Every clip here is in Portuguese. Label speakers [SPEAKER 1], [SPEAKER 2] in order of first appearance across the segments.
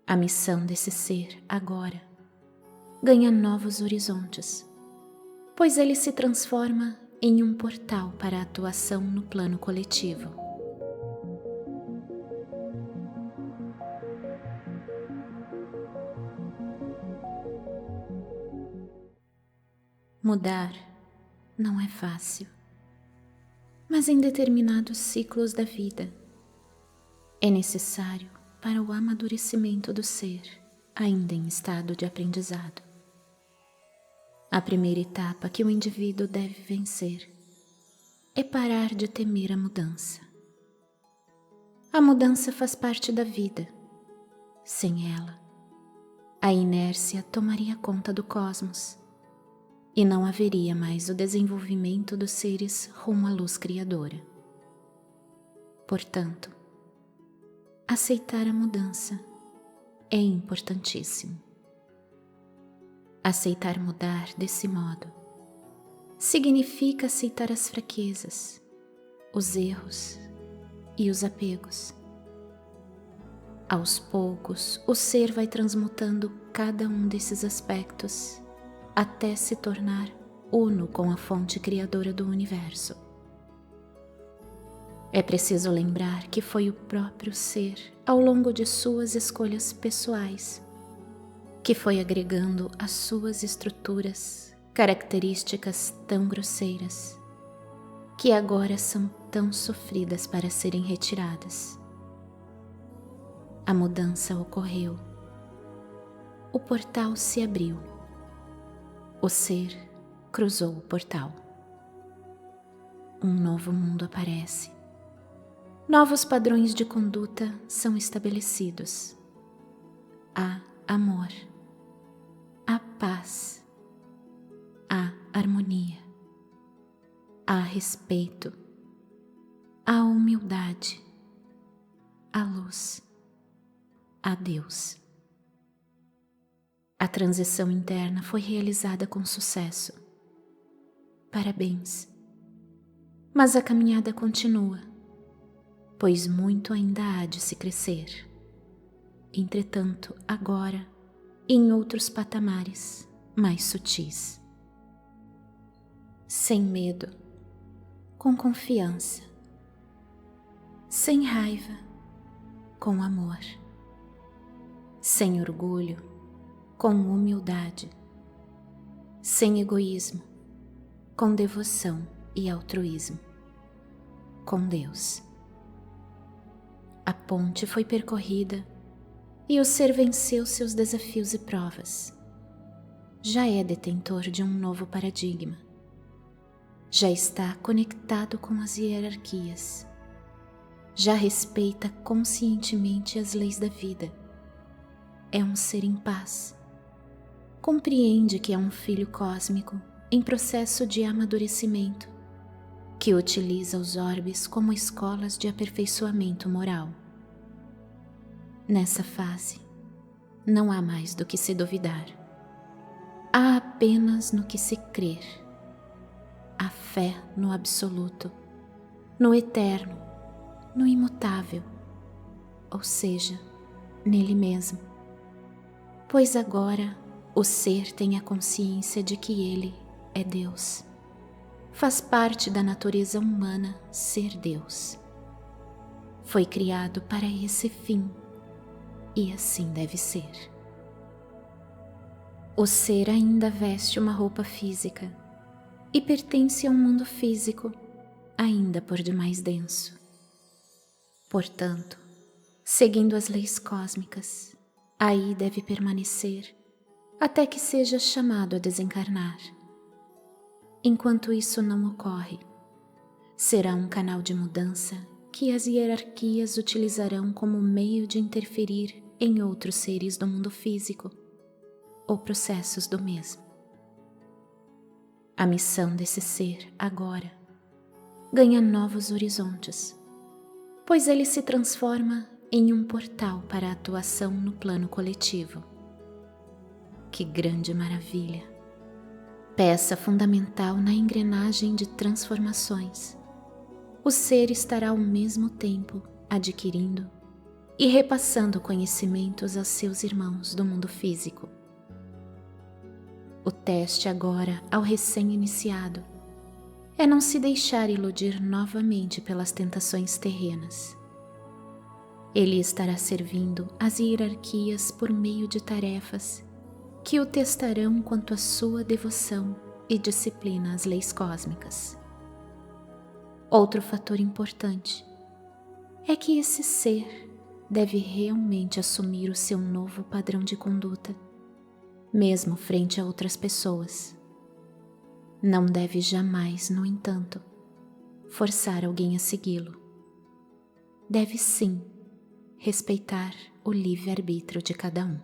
[SPEAKER 1] A missão desse ser, agora, ganha novos horizontes, pois ele se transforma em um portal para a atuação no plano coletivo. Mudar não é fácil, mas em determinados ciclos da vida é necessário para o amadurecimento do ser ainda em estado de aprendizado. A primeira etapa que o indivíduo deve vencer é parar de temer a mudança. A mudança faz parte da vida. Sem ela, a inércia tomaria conta do cosmos e não haveria mais o desenvolvimento dos seres rumo à luz criadora. Portanto, aceitar a mudança é importantíssimo. Aceitar mudar desse modo significa aceitar as fraquezas, os erros e os apegos. Aos poucos, o ser vai transmutando cada um desses aspectos até se tornar uno com a fonte criadora do universo. É preciso lembrar que foi o próprio ser, ao longo de suas escolhas pessoais, que foi agregando às suas estruturas características tão grosseiras, que agora são tão sofridas para serem retiradas. A mudança ocorreu. O portal se abriu. O ser cruzou o portal. Um novo mundo aparece. Novos padrões de conduta são estabelecidos. Há amor, há paz, há harmonia, há respeito, há humildade, há luz, há Deus. A transição interna foi realizada com sucesso. Parabéns. Mas a caminhada continua, pois muito ainda há de se crescer. Entretanto, agora, em outros patamares mais sutis. Sem medo, com confiança. Sem raiva, com amor. Sem orgulho, com humildade, sem egoísmo, com devoção e altruísmo, com Deus. A ponte foi percorrida e o ser venceu seus desafios e provas. Já é detentor de um novo paradigma. Já está conectado com as hierarquias. Já respeita conscientemente as leis da vida. É um ser em paz. Compreende que é um filho cósmico em processo de amadurecimento, que utiliza os orbes como escolas de aperfeiçoamento moral. Nessa fase, não há mais do que se duvidar. Há apenas no que se crer. A fé no absoluto, no eterno, no imutável, ou seja, nele mesmo. Pois agora o ser tem a consciência de que ele é Deus. Faz parte da natureza humana ser Deus. Foi criado para esse fim, e assim deve ser. O ser ainda veste uma roupa física e pertence a um mundo físico ainda por demais denso. Portanto, seguindo as leis cósmicas, aí deve permanecer até que seja chamado a desencarnar. Enquanto isso não ocorre, será um canal de mudança que as hierarquias utilizarão como meio de interferir em outros seres do mundo físico ou processos do mesmo. A missão desse ser, agora, ganha novos horizontes, pois ele se transforma em um portal para a atuação no plano coletivo. Que grande maravilha! Peça fundamental na engrenagem de transformações. O ser estará ao mesmo tempo adquirindo e repassando conhecimentos aos seus irmãos do mundo físico. O teste agora ao recém-iniciado é não se deixar iludir novamente pelas tentações terrenas. Ele estará servindo as hierarquias por meio de tarefas que o testarão quanto à sua devoção e disciplina às leis cósmicas. Outro fator importante é que esse ser deve realmente assumir o seu novo padrão de conduta, mesmo frente a outras pessoas. Não deve jamais, no entanto, forçar alguém a segui-lo. Deve sim respeitar o livre-arbítrio de cada um.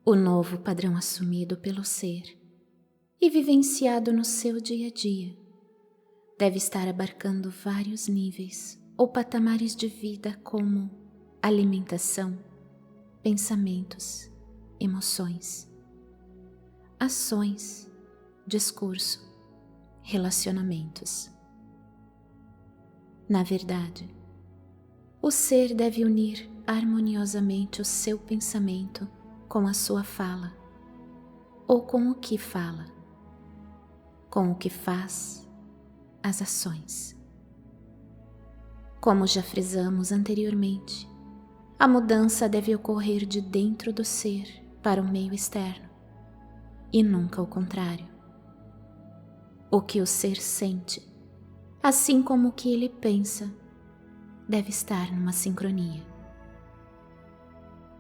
[SPEAKER 1] O novo padrão assumido pelo ser e vivenciado no seu dia a dia deve estar abarcando vários níveis ou patamares de vida como alimentação, pensamentos, emoções, ações, discurso, relacionamentos. Na verdade, o ser deve unir harmoniosamente o seu pensamento com a sua fala, ou com o que fala, com o que faz, as ações. Como já frisamos anteriormente, a mudança deve ocorrer de dentro do ser para o meio externo, e nunca o contrário. O que o ser sente, assim como o que ele pensa, deve estar numa sincronia.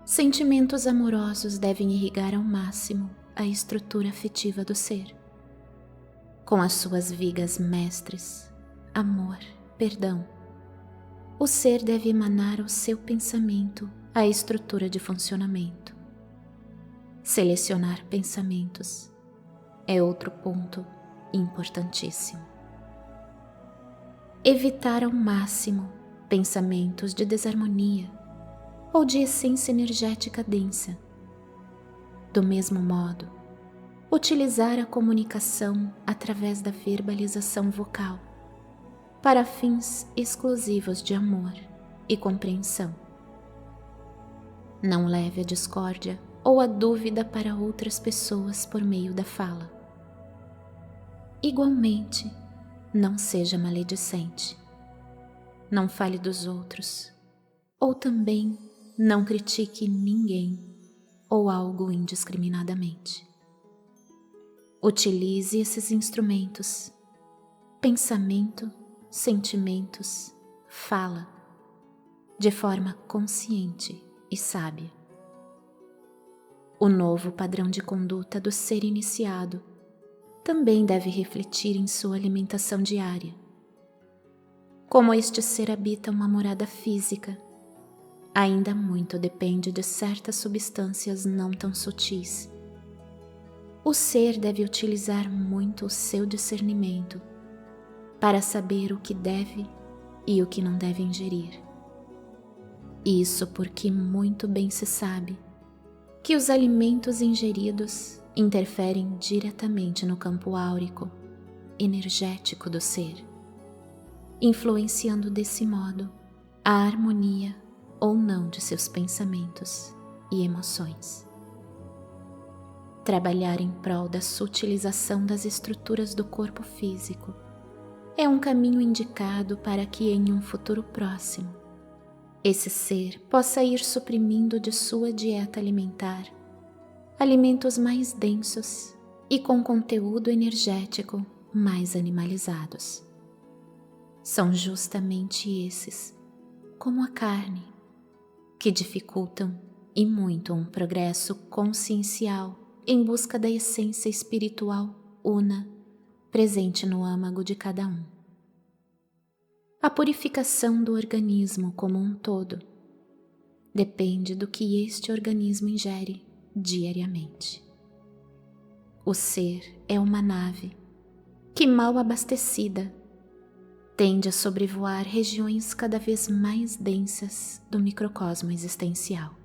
[SPEAKER 1] Sentimentos amorosos devem irrigar ao máximo a estrutura afetiva do ser. Com as suas vigas mestres, amor, perdão, o ser deve emanar ao seu pensamento a estrutura de funcionamento. Selecionar pensamentos é outro ponto importantíssimo. Evitar ao máximo pensamentos de desarmonia ou de essência energética densa. Do mesmo modo, utilizar a comunicação através da verbalização vocal para fins exclusivos de amor e compreensão. Não leve a discórdia ou a dúvida para outras pessoas por meio da fala. Igualmente, não seja maledicente. Não fale dos outros, ou também não critique ninguém ou algo indiscriminadamente. Utilize esses instrumentos: pensamento, sentimentos, fala, de forma consciente e sábia. O novo padrão de conduta do ser iniciado também deve refletir em sua alimentação diária. Como este ser habita uma morada física, ainda muito depende de certas substâncias não tão sutis. O ser deve utilizar muito o seu discernimento para saber o que deve e o que não deve ingerir. Isso porque muito bem se sabe que os alimentos ingeridos interferem diretamente no campo áurico, energético do ser, influenciando desse modo a harmonia ou não de seus pensamentos e emoções. Trabalhar em prol da sutilização das estruturas do corpo físico é um caminho indicado para que em um futuro próximo esse ser possa ir suprimindo de sua dieta alimentar alimentos mais densos e com conteúdo energético mais animalizados. São justamente esses, como a carne, que dificultam e muito um progresso consciencial em busca da essência espiritual una presente no âmago de cada um. A purificação do organismo como um todo depende do que este organismo ingere diariamente. O ser é uma nave que, mal abastecida, tende a sobrevoar regiões cada vez mais densas do microcosmo existencial.